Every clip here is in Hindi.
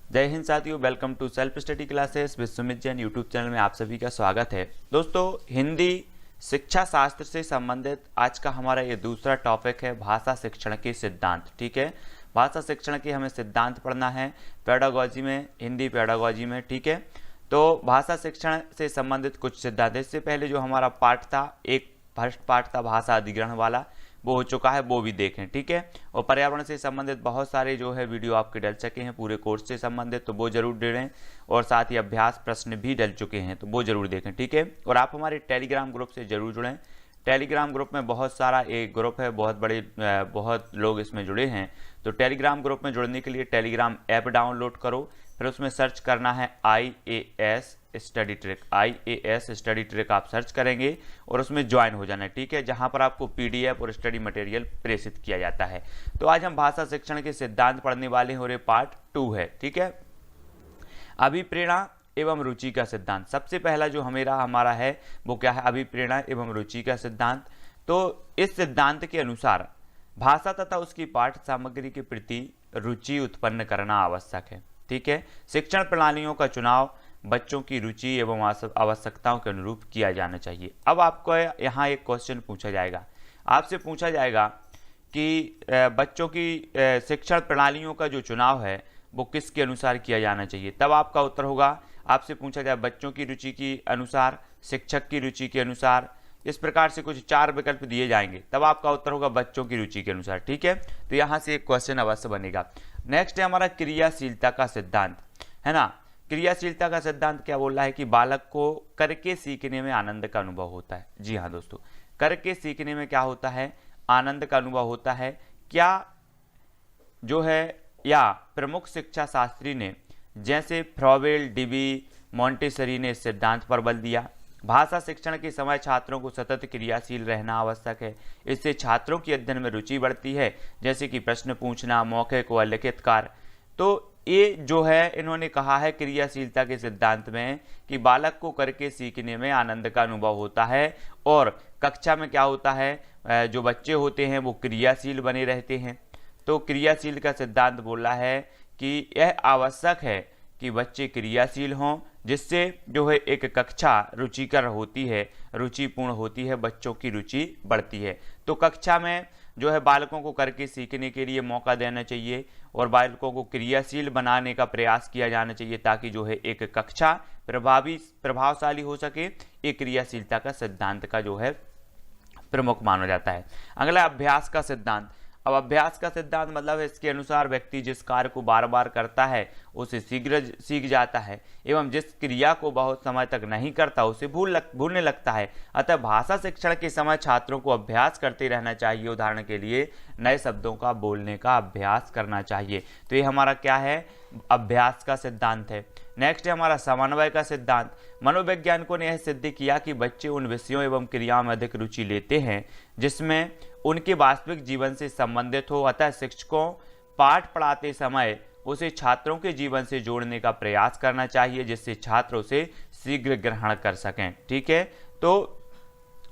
जय हिंद साथियों, welcome to self study classes with Sumit Jain YouTube channel में आप सभी का स्वागत है। दोस्तों, हिंदी शिक्षा शास्त्र से संबंधित आज का हमारा ये दूसरा टॉपिक है भाषा शिक्षण के सिद्धांत। ठीक है, भाषा शिक्षण के हमें सिद्धांत पढ़ना है पेडागोजी में, हिंदी पेडागोजी में। ठीक है, तो भाषा शिक्षण से संबंधित कुछ सिद्धांत। इससे पहले जो हमारा पार्ट था, एक फर्स्ट पार्ट था भाषा अधिग्रहण वाला, वो हो चुका है, वो भी देखें। ठीक है, और पर्यावरण से संबंधित बहुत सारे जो है वीडियो आपके डल चुके हैं पूरे कोर्स से संबंधित, तो वो जरूर देखें। और साथ ही अभ्यास प्रश्न भी डल चुके हैं, तो वो जरूर देखें। ठीक है, और आप हमारे टेलीग्राम ग्रुप से जरूर जुड़ें। टेलीग्राम ग्रुप में बहुत सारा एक ग्रुप है, बहुत लोग इसमें जुड़े हैं। तो टेलीग्राम ग्रुप में जुड़ने के लिए टेलीग्राम ऐप डाउनलोड करो, फिर उसमें सर्च करना है IAS study trick. IAS study trick आप सर्च करेंगे और उसमें ज्वाइन हो जाना है। ठीक है, जहां पर आपको PDF और स्टडी मटेरियल प्रेषित किया जाता है। तो आज हम भाषा शिक्षण के सिद्धांत पढ़ने वाले हैं और ये पार्ट 2 है। ठीक है, अभिप्रेरणा एवं रुचि का सिद्धांत। सबसे पहला जो हमारा है वो क्या है, अभिप्रेरणा एवं रुचि का सिद्धांत। तो इस सिद्धांत के अनुसार भाषा तथा उसकी पाठ्य सामग्री के प्रति रुचि उत्पन्न करना आवश्यक है। ठीक है, शिक्षण प्रणालियों का चुनाव बच्चों की रुचि एवं आवश्यकताओं के अनुरूप किया जाना चाहिए। अब आपको यहाँ एक क्वेश्चन पूछा जाएगा, आपसे पूछा जाएगा कि बच्चों की शिक्षण प्रणालियों का जो चुनाव है वो किसके अनुसार किया जाना चाहिए। तब आपका उत्तर होगा, आपसे पूछा जाए बच्चों की रुचि के अनुसार, शिक्षक की रुचि के अनुसार, इस प्रकार से कुछ 4 विकल्प दिए जाएंगे। तब आपका उत्तर होगा बच्चों की रुचि के अनुसार। ठीक है, तो यहाँ से एक क्वेश्चन अवश्य बनेगा। नेक्स्ट है हमारा क्रियाशीलता का सिद्धांत, है ना। क्रियाशीलता का सिद्धांत क्या बोल रहा है कि बालक को करके सीखने में आनंद का अनुभव होता है। जी हाँ दोस्तों, करके सीखने में क्या होता है, आनंद का अनुभव होता है। क्या जो है या प्रमुख शिक्षा शास्त्री ने जैसे फ्रॉवेल, डिबी, मॉन्टेसरी ने इस सिद्धांत पर बल दिया। भाषा शिक्षण के समय छात्रों को सतत क्रियाशील रहना आवश्यक है। इससे छात्रों की अध्ययन में रुचि बढ़ती है, जैसे कि प्रश्न पूछना, मौखिक व लिखित कार्य। तो ये जो है इन्होंने कहा है क्रियाशीलता के सिद्धांत में कि बालक को करके सीखने में आनंद का अनुभव होता है और कक्षा में क्या होता है, जो बच्चे होते हैं वो क्रियाशील बने रहते हैं। तो क्रियाशील का सिद्धांत बोला है कि यह आवश्यक है कि बच्चे क्रियाशील हों, जिससे जो है एक कक्षा रुचिकर होती है, रुचिपूर्ण होती है, बच्चों की रुचि बढ़ती है। तो कक्षा में जो है बालकों को करके सीखने के लिए मौका देना चाहिए और बालकों को क्रियाशील बनाने का प्रयास किया जाना चाहिए, ताकि जो है एक कक्षा प्रभावशाली हो सके। ये क्रियाशीलता का सिद्धांत का जो है प्रमुख माना जाता है। अगला अभ्यास का सिद्धांत। अब अभ्यास का सिद्धांत मतलब है इसके अनुसार व्यक्ति जिस कार्य को बार बार करता है उसे शीघ्र सीख जाता है, एवं जिस क्रिया को बहुत समय तक नहीं करता उसे भूलने लगता है। अतः भाषा शिक्षण के समय छात्रों को अभ्यास करते रहना चाहिए। उदाहरण के लिए नए शब्दों का बोलने का अभ्यास करना चाहिए। तो ये हमारा क्या है, अभ्यास का सिद्धांत है। नेक्स्ट है हमारा समन्वय का सिद्धांत। मनोवैज्ञानिकों ने यह सिद्ध किया कि बच्चे उन विषयों एवं क्रियाओं में अधिक रुचि लेते हैं जिसमें उनके वास्तविक जीवन से संबंधित हो। अतः शिक्षकों पाठ पढ़ाते समय उसे छात्रों के जीवन से जोड़ने का प्रयास करना चाहिए, जिससे छात्र उसे शीघ्र ग्रहण कर सकें। ठीक है, तो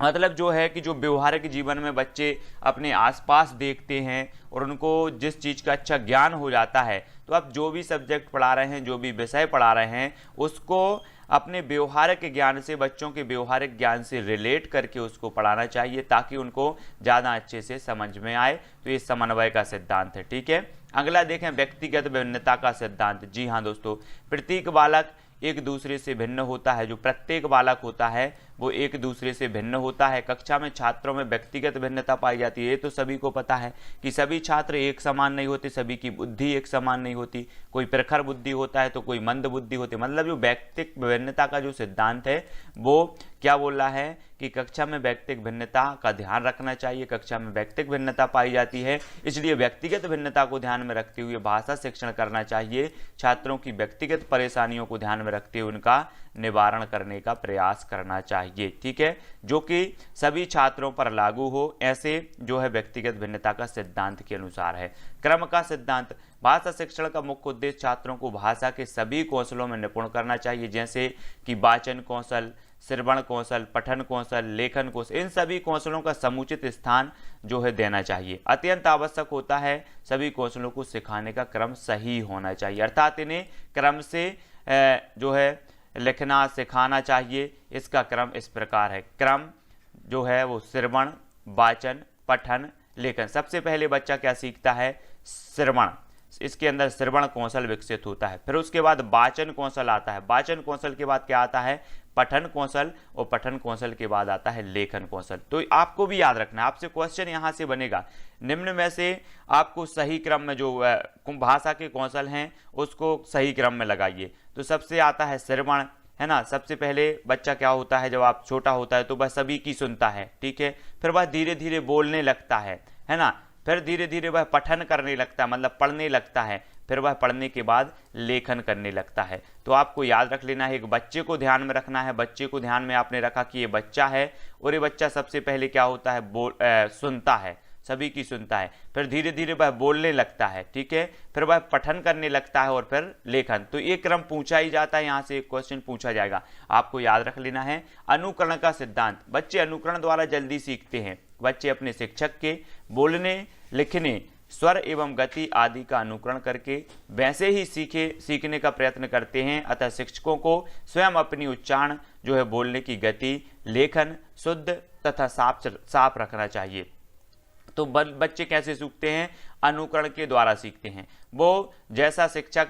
मतलब जो है कि जो व्यवहारिक जीवन में बच्चे अपने आसपास देखते हैं और उनको जिस चीज़ का अच्छा ज्ञान हो जाता है, तो आप जो भी सब्जेक्ट पढ़ा रहे हैं, जो भी विषय पढ़ा रहे हैं, उसको अपने व्यवहारिक ज्ञान से, बच्चों के व्यवहारिक ज्ञान से रिलेट करके उसको पढ़ाना चाहिए, ताकि उनको ज़्यादा अच्छे से समझ में आए। तो ये समन्वय का सिद्धांत है। ठीक है, अगला देखें व्यक्तिगत भिन्नता का सिद्धांत। जी हाँ दोस्तों, प्रत्येक बालक एक दूसरे से भिन्न होता है। जो प्रत्येक बालक होता है वो एक दूसरे से भिन्न होता है। कक्षा में छात्रों में व्यक्तिगत भिन्नता पाई जाती है। ये तो सभी को पता है कि सभी छात्र एक समान नहीं होते, सभी की बुद्धि एक समान नहीं होती। कोई प्रखर बुद्धि होता है तो कोई मंद बुद्धि होती है। मतलब जो व्यक्तिक भिन्नता का जो सिद्धांत है वो क्या बोल रहा है कि कक्षा में व्यक्तिक भिन्नता का ध्यान रखना चाहिए। कक्षा में व्यक्तिक भिन्नता पाई जाती है, इसलिए व्यक्तिगत भिन्नता को ध्यान में रखते हुए भाषा शिक्षण करना चाहिए। छात्रों की व्यक्तिगत परेशानियों को ध्यान में रखते हुए उनका निवारण करने का प्रयास करना चाहिए। ठीक है, जो कि सभी छात्रों पर लागू हो, ऐसे जो है व्यक्तिगत भिन्नता का सिद्धांत के अनुसार है। क्रम का सिद्धांत। भाषा शिक्षण का मुख्य उद्देश्य छात्रों को भाषा के सभी कौशलों में निपुण करना चाहिए, जैसे कि वाचन कौशल, श्रवण कौशल, पठन कौशल, लेखन कौशल, इन सभी कौशलों का समुचित स्थान जो है देना चाहिए। अत्यंत आवश्यक होता है सभी कौशलों को सिखाने का क्रम सही होना चाहिए, अर्थात इन्हें क्रम से जो है लिखना सिखाना चाहिए। इसका क्रम इस प्रकार है, क्रम जो है वो श्रवण, वाचन, पठन, लेखन। सबसे पहले बच्चा क्या सीखता है? श्रवण, इसके अंदर श्रवण कौशल विकसित होता है। फिर उसके बाद वाचन कौशल आता है, वाचन कौशल के बाद क्या आता है? पठन कौशल, और पठन कौशल के बाद आता है लेखन कौशल। तो आपको भी याद रखना है, आपसे क्वेश्चन यहाँ से बनेगा, निम्न में से आपको सही क्रम में जो भाषा के कौशल हैं उसको सही क्रम में लगाइए। तो सबसे आता है श्रवण, है ना। सबसे पहले बच्चा क्या होता है, जब आप छोटा होता है तो वह सभी की सुनता है, ठीक है। फिर वह धीरे धीरे बोलने लगता है ना। फिर धीरे धीरे वह पठन करने लगता है, मतलब पढ़ने लगता है। फिर वह पढ़ने के बाद लेखन करने लगता है। तो आपको याद रख लेना है, एक बच्चे को ध्यान में रखना है। बच्चे को ध्यान में आपने रखा कि ये बच्चा है, और ये बच्चा सबसे पहले क्या होता है? सुनता है, सभी की सुनता है। फिर धीरे धीरे वह बोलने लगता है, ठीक है। फिर वह पठन करने लगता है, और फिर लेखन। तो ये क्रम पूछा ही जाता है, यहाँ से एक क्वेश्चन पूछा जाएगा, आपको याद रख लेना है। अनुकरण का सिद्धांत, बच्चे अनुकरण द्वारा जल्दी सीखते हैं। बच्चे अपने शिक्षक के बोलने, लिखने, स्वर एवं गति आदि का अनुकरण करके वैसे ही सीखने का प्रयत्न करते हैं। अतः शिक्षकों को स्वयं अपनी उच्चारण जो है, बोलने की गति, लेखन शुद्ध तथा साफ रखना चाहिए। तो बच्चे कैसे सीखते हैं? अनुकरण के द्वारा सीखते हैं। वो जैसा शिक्षक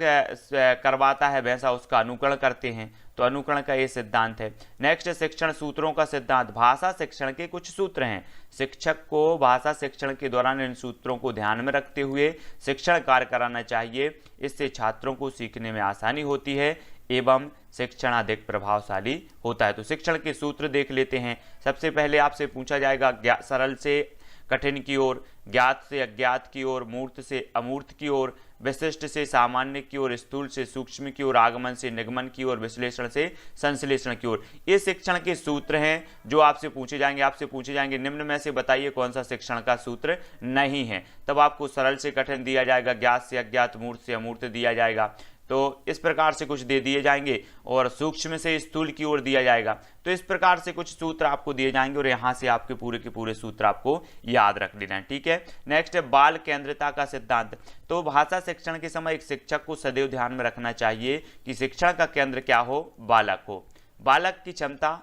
करवाता है वैसा उसका अनुकरण करते हैं। तो अनुकरण का ये सिद्धांत है। नेक्स्ट, शिक्षण सूत्रों का सिद्धांत। भाषा शिक्षण के कुछ सूत्र हैं। शिक्षक को भाषा शिक्षण के दौरान इन सूत्रों को ध्यान में रखते हुए शिक्षण कार्य कराना चाहिए। इससे छात्रों को सीखने में आसानी होती है एवं शिक्षण अधिक प्रभावशाली होता है। तो शिक्षण के सूत्र देख लेते हैं। सबसे पहले आपसे पूछा जाएगा सरल से कठिन की ओर, ज्ञात से अज्ञात की ओर, मूर्त से अमूर्त की ओर, विशिष्ट से सामान्य की ओर, स्थूल से सूक्ष्म की ओर, आगमन से निगमन की ओर, विश्लेषण से संश्लेषण की ओर। ये शिक्षण के सूत्र हैं जो आपसे पूछे जाएंगे। आपसे पूछे जाएंगे निम्न में से बताइए कौन सा शिक्षण का सूत्र नहीं है। तब आपको सरल से कठिन दिया जाएगा, ज्ञात से अज्ञात, मूर्त से अमूर्त दिया जाएगा। तो इस प्रकार से कुछ दे दिए जाएंगे, और सूक्ष्म से स्थूल की ओर दिया जाएगा। तो इस प्रकार से कुछ सूत्र आपको दिए जाएंगे, और यहाँ से आपके पूरे के पूरे सूत्र आपको याद रख लेना है, ठीक है। नेक्स्ट है बाल केंद्रिता का सिद्धांत। तो भाषा शिक्षण के समय एक शिक्षक को सदैव ध्यान में रखना चाहिए कि शिक्षण का केंद्र क्या हो? बालक हो। बालक की क्षमता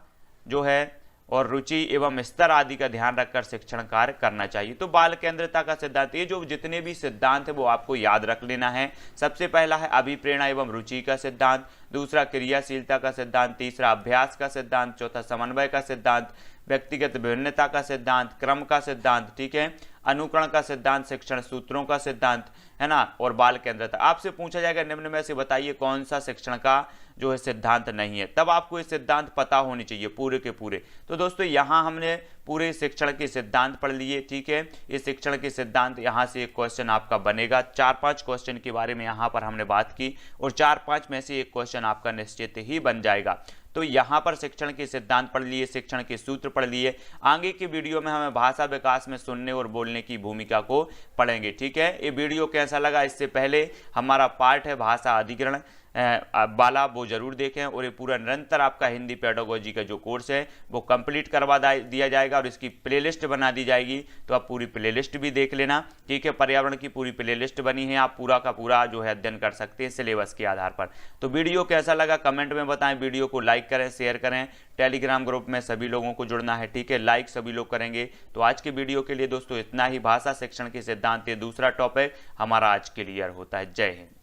जो है और रुचि एवं स्तर आदि का ध्यान रखकर शिक्षण कार्य करना चाहिए। तो बाल केंद्रिता का सिद्धांत, ये जो जितने भी सिद्धांत है वो आपको याद रख लेना है। सबसे पहला है अभिप्रेरणा एवं रुचि का सिद्धांत, दूसरा क्रियाशीलता का सिद्धांत, तीसरा अभ्यास का सिद्धांत, चौथा समन्वय का सिद्धांत, व्यक्तिगत विभिन्नता का सिद्धांत, क्रम का सिद्धांत, ठीक है, अनुकरण का सिद्धांत, शिक्षण सूत्रों का सिद्धांत, है ना, और बाल केंद्रिता। आपसे पूछा जाएगा निम्न में से बताइए कौन सा शिक्षण का जो है सिद्धांत नहीं है। तब आपको ये सिद्धांत पता होने चाहिए पूरे के पूरे। तो दोस्तों यहाँ हमने पूरे शिक्षण के सिद्धांत पढ़ लिए, ठीक है। इस शिक्षण के सिद्धांत यहाँ से एक क्वेश्चन आपका बनेगा। 4-5 क्वेश्चन के बारे में यहाँ पर हमने बात की, और 4-5 में से एक क्वेश्चन आपका निश्चित ही बन जाएगा। तो यहाँ पर शिक्षण के सिद्धांत पढ़ लिए, शिक्षण के सूत्र पढ़ लिए। आगे की वीडियो में हमें भाषा विकास में सुनने और बोलने की भूमिका को पढ़ेंगे, ठीक है। ये वीडियो कैसा लगा, इससे पहले हमारा पार्ट है भाषा अधिग्रहण वाला, वो जरूर देखें। और ये पूरा निरंतर आपका हिंदी पेडागोजी का जो कोर्स है वो कंप्लीट करवा दिया जाएगा, और इसकी प्लेलिस्ट बना दी जाएगी। तो आप पूरी प्लेलिस्ट भी देख लेना, ठीक है। पर्यावरण की पूरी प्लेलिस्ट बनी है, आप पूरा का पूरा जो है अध्ययन कर सकते हैं सिलेबस के आधार पर। तो वीडियो कैसा लगा कमेंट में बताएं। वीडियो को लाइक करें, शेयर करें। टेलीग्राम ग्रुप में सभी लोगों को जुड़ना है, ठीक है। लाइक सभी लोग करेंगे। तो आज के वीडियो के लिए दोस्तों इतना ही। भाषा शिक्षण के सिद्धांत, ये दूसरा टॉपिक हमारा आज क्लियर होता है। जय हिंद।